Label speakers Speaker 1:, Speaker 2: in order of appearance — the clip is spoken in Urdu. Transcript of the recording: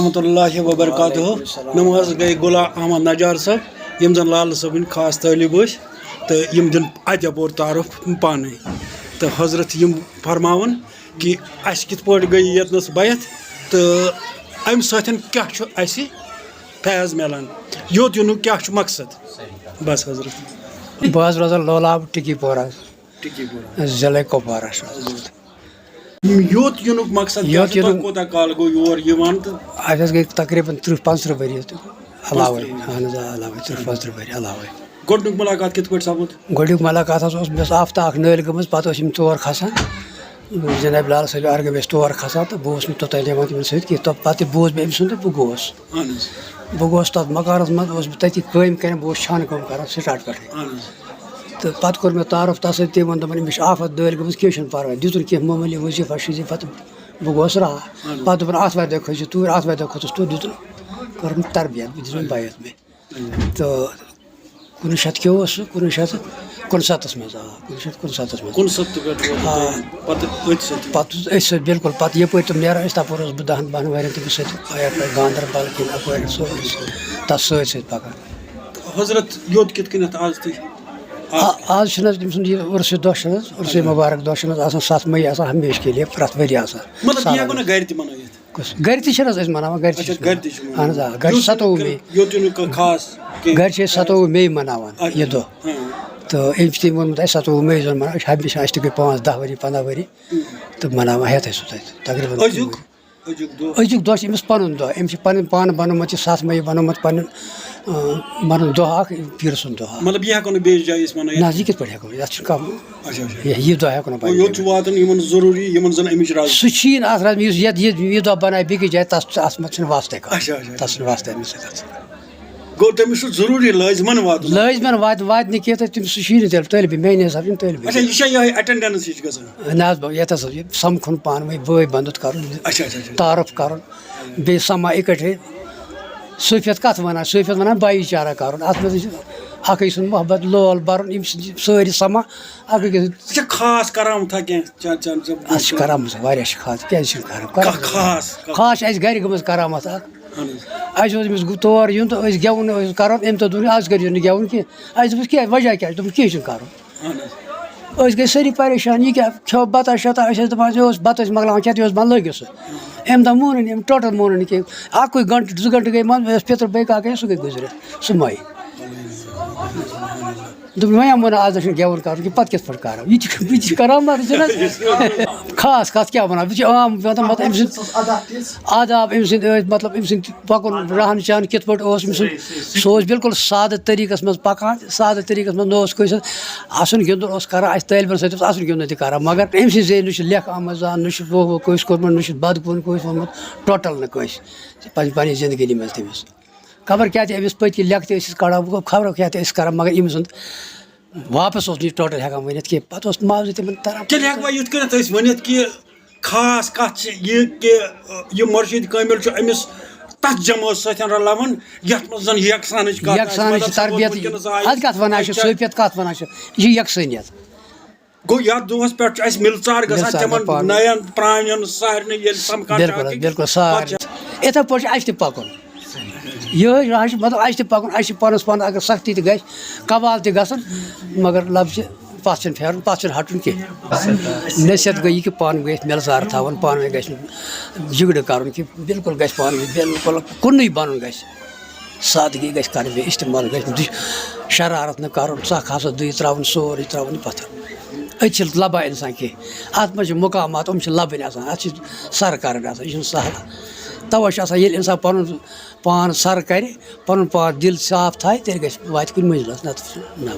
Speaker 1: ورحمۃ اللہ وبرکاتہ نماز گئی غلام احمد نجار صاحب یم زن لال صٲبٕنۍ خاص طٲلب ٲسۍ تہٕ یم دِن ادب اور تعارف پانے تہٕ حضرت یم فرماون کہ اَسہِ کِتھ پٲٹھۍ گٔے ییٚتنَس بیعت تہٕ اَمہِ سۭتۍ کیٛاہ چھُ اَسہِ فیض میلان یوٚت یِنُک کیٛاہ چھُ مقصد بس حضرت
Speaker 2: بہٕ حظ روزان لولاب ٹِکی پورہ
Speaker 1: ٹِکی پورہ
Speaker 2: ضلع کۄپوارہ چھُ
Speaker 1: یوٚت یِنُک مقصد کیٛاہ چھُ تۄہہِ کوٗتاہ کال گوٚو یور یِوان تہٕ
Speaker 2: اَسہِ حظ گٔے تقریٖباً 30-35 ؤری علاوَے اہن حظ علاوَے 30-35 ؤری علاوَے
Speaker 1: گۄڈنیُک مُلاقات کِتھ پٲٹھۍ سپُد
Speaker 2: گۄڈنیُک مُلاقات حظ اوس مےٚ ٲس آفتاب اکھ نٲلۍ گٔمٕژ پَتہٕ ٲسۍ یِم تور کھسان جناب لال صٲب ارگم ٲسۍ تور کھسان تہٕ بہٕ اوسُس نہٕ توٚتانۍ یِوان تِمن سۭتۍ کینٛہہ پَتہٕ بوٗز مےٚ أمۍ سُنٛد تہٕ بہٕ گوس بہٕ گوس تَتھ مکانَس منٛز اوسُس بہٕ تٔتی کٲم کران بہٕ اوسُس چھانہٕ کٲم کران سٹاٹ پٮ۪ٹھٕے تہٕ پَتہٕ کوٚر مےٚ تعارُف تَتھ سۭتۍ تٔمۍ ووٚن دوٚپُن أمِس چھِ آفت دٲلۍ گٔمٕژ کینٛہہ چھُنہٕ پَرواے دِتُن کینٛہہ معموٗلی وظیٖفہ شٔظیٖفہ تہٕ بہٕ گوس راہ پَتہٕ دوٚپُن آتھوارِ دۄہ کھٔسِو توٗرۍ آتھوارِ دۄہ کھوٚتُس توٗرۍ دِتُن کٔرٕم تربیت بہٕ دِژٕن بیعت مےٚ تہٕ 1900 کیٛاہ اوس سُہ 1969 منٛز 1969 منٛز پَتہٕ أتھۍ سۭتۍ بِلکُل پَتہٕ یَپٲرۍ تِم نیران ٲسۍ تَپٲرۍ اوسُس بہٕ 10-12 ؤرۍیَن تٔمِس سۭتۍ گاندربل کِنۍ اَپٲرۍ سورُے تَتھ سۭتۍ سۭتۍ پَکان
Speaker 1: حضرت یوٚت کِتھ کٔنٮ۪تھ آز تُہۍ
Speaker 2: آز چھُنہٕ حظ تٔمۍ سُنٛد یہِ عُرسہِ دۄہ چھُنہٕ حظ عُرسہِ مُبارک دۄہ چھُنہٕ حظ آسان 7 مئی آسان ہمیشہِ کے لیے پرٛٮ۪تھ ؤری آسان
Speaker 1: گرِ تہِ مَنٲوِتھ
Speaker 2: گرِ تہِ چھِنہٕ حظ أسۍ مَناوان گرِ تہِ اہن حظ آ گرِ چھِ 27 مئی گرِ چھِ أسۍ 27 مئی مَناوان یہِ دۄہ تہٕ أمۍ چھِ تٔمۍ ووٚنمُت اَسہِ 27 مئی زَن مَناوان ہمیشہِ اَسہِ تہِ گٔے 5-10 ؤری 15 ؤری تہٕ مَناوان ہٮ۪تھٕے سُہ تَتہِ تقریٖباً أزیُک دۄہ چھُ أمِس پَنُن دۄہ أمۍ چھِ پَنٕنۍ پانہٕ بَنومُت یہِ 7 مئی بَنومُت پَنُن پَنُن دۄہ اکھ پیٖرٕ سُنٛد دۄہ
Speaker 1: مطلب یہِ ہٮ۪کو نہٕ بیٚیِس جایہِ أسۍ مَنٲوِتھ
Speaker 2: نہ حظ یہِ کِتھ پٲٹھۍ ہٮ۪کو یَتھ چھُ کانٛہہ یہِ دۄہ ہٮ۪کو نہٕ
Speaker 1: یوٚت چھُ واتُن یِمن ضروٗری یِمن زن اَمِچ راز
Speaker 2: سُہ چھُیی نہٕ اَتھ یُس یہِ دۄہ بَنایہِ بیٚکِس جایہِ تَتھ منٛز چھُنہٕ واسطے کانٛہہ تَتھ چھُنہٕ واسطے أمِس سۭتۍ
Speaker 1: گوٚو تٔمِس چھُ ضروٗری لٲزمن واتُن
Speaker 2: لٲزمن واتہِ نہٕ کینٛہہ تہٕ تٔمِس سُہ چھُیی نہٕ تیٚلہِ طٲلبہِ میانہِ حِسابہٕ چھُنہٕ طٲلبہِ
Speaker 1: یہِ چھا یِہے ایٹینڈنس ہِش گژھان
Speaker 2: نہ حظ ییٚتہِ ہسا یہِ سَمکھُن پانہٕ ؤنۍ بٲے بنٛدُت کَرُن تعارُف کَرُن بیٚیہِ سَما اِکٹھے صوٗفیت کَتھ وَنان صوٗفیت وَنان بایی چارہ کَرُن اَتھ منٛز اکھ أکۍ سُنٛد محبت لول بَرُن یِم سٲری سَما اکھ أکِس
Speaker 1: خاص کرامتھا کینٛہہ
Speaker 2: اَتھ چھِ کرامت واریاہ چھِ خاص کیازِ چھِنہٕ
Speaker 1: خاص
Speaker 2: چھِ اَسہِ گرِ گٔمٕژ کرامت اکھ اَسہِ اوس أمِس تور یُن تہٕ أسۍ گٮ۪وُن ٲسۍ کَرُن أمۍ تہِ دوٚپ آز کٔرۍزیو نہٕ گٮ۪وُن کینٛہہ اَسہِ دوٚپُس کیٛاہ وجہ کیٛاہ چھُ دوٚپُن کینٛہہ چھُنہٕ کَرُن أسۍ گٔے سٲری پریشان یہِ کیٛاہ کھیوٚو بَتہ شَتہ أسۍ ٲسۍ دَپان یہِ اوس بَتہٕ ٲسۍ مۄکلاوان کھٮ۪تھ یہِ اوس بنٛد لٲگِو سُہ أمۍ دۄہ مونُے نہٕ أمۍ ٹوٹل مونُے نہٕ کینٛہہ اَکُے گنٛٹہٕ 2 گنٛٹہٕ گٔے منٛز مےٚ ٲس پِتٕر بٲے کاکھ سُہ گٔے گُزرِتھ سُہ مۄیہِ دوٚپُن وۄنۍ ووٚن آز چھُنہٕ گٮ۪وُن کَرُن کہِ پَتہٕ کِتھ پٲٹھۍ کَرو یہِ تہِ کرامت چھِنہٕ خاص کَتھ کیٛاہ وَنان بہٕ چھِ عام مطلب أمۍ سٕنٛدۍ آداب أمۍ سٕنٛدۍ ٲسۍ مطلب أمۍ سٕنٛدۍ پَکُن رہن چہن کِتھ پٲٹھۍ اوس أمۍ سُنٛد سُہ اوس بِلکُل سادٕ طٔریٖقَس منٛز پَکان سادٕ طٔریٖقَس منٛز نہ اوس کٲنٛسہِ اَسُن گِنٛدُن اوس کَران اَسہِ طٲلبَن سۭتۍ اوس اَسُن گِنٛدُن تہِ کَران مگر أمۍ سٕنٛزِ ذٔریعہِ نہ چھُ لیکھٕ آمٕژ زانٛہہ نہ چھُ وہ کٲنٛسہِ کوٚرمُت نہ چھُ بَدکوٗن کٲنٛسہِ ووٚنمُت ٹوٹل نہٕ کٲنٛسہِ پنٛنہِ زندگی منٛز تٔمِس خبر کیٛاہ تہِ أمِس پٔتۍ کِنۍ لیکھٕ تہِ ٲسِس کَڑان خبر کیٛاہ تہِ ٲسۍ کَران مگر أمۍ سُنٛد واپَس اوس نہٕ یہِ ٹوٹل ہٮ۪کان ؤنِتھ کینٛہہ پَتہٕ اوس معاوضہٕ تِمن تران
Speaker 1: تیٚلہِ ہٮ۪کوا یِتھ کٔنٮ۪تھ أسۍ ؤنِتھ کہِ خاص کَتھ چھِ یہِ کہِ یہِ مُرشِد کٲمِل چھُ أمِس تَتھ جمٲژ سۭتۍ رلاوان یَتھ منٛز زَن یکسانٕچ
Speaker 2: تربیت اَدٕ کَتھ وَنان چھِ صوٗفیت کَتھ وَنان چھِ یہِ چھِ یکسٲنیت
Speaker 1: گوٚو یَتھ دۄہَس پٮ۪ٹھ چھُ اَسہِ مِلژار گژھان تِمن نَین پرٛانٮ۪ن سارنٕے ییٚلہِ سَمکھان
Speaker 2: بِلکُل سارنٕے یِتھَے پٲٹھۍ چھُ اَسہِ تہِ پَکُن یِہوٚے راہ چھُ مطلب اَسہِ تہِ پَکُن اَسہِ چھِ پانَس پان اگر سختی تہِ گژھِ قبال تہِ گژھن مگر لفظِ پَتھ چھِنہٕ پھیرُن پَتھ چھُنہٕ ہَٹُن کینٛہہ نصیحت گٔے یہِ کہِ پانہٕ ؤنۍ گژھِ مِلژار تھاوُن پانہٕ ؤنۍ گژھِ نہٕ جھگڑٕ کَرُن کینٛہہ بِلکُل گژھِ پانہٕ ؤنۍ بِلکُل کُنُے بَنُن گژھِ سادگی گژھِ کَرٕنۍ بیٚیہِ اِستعمال گژھِ نہٕ شرارت نہٕ کَرُن ژَکھ ہسا دٕے ترٛاوُن سورُے ترٛاوُن یہِ پَتھر أتۍ چھِ لَبان اِنسان کینٛہہ اَتھ منٛز چھِ مُقامات یِم چھِ لَبٕنۍ آسان اَتھ چھِ سَر کَرٕنۍ آسان یہِ چھُنہٕ سہل تَوَے چھُ آسان ییٚلہِ اِنسان پَنُن پان سَر کَرِ پَنُن پان دِل صاف تھاوِ تیٚلہِ گژھِ واتہِ کُنہِ مٔنزِلَس نَتہٕ نہ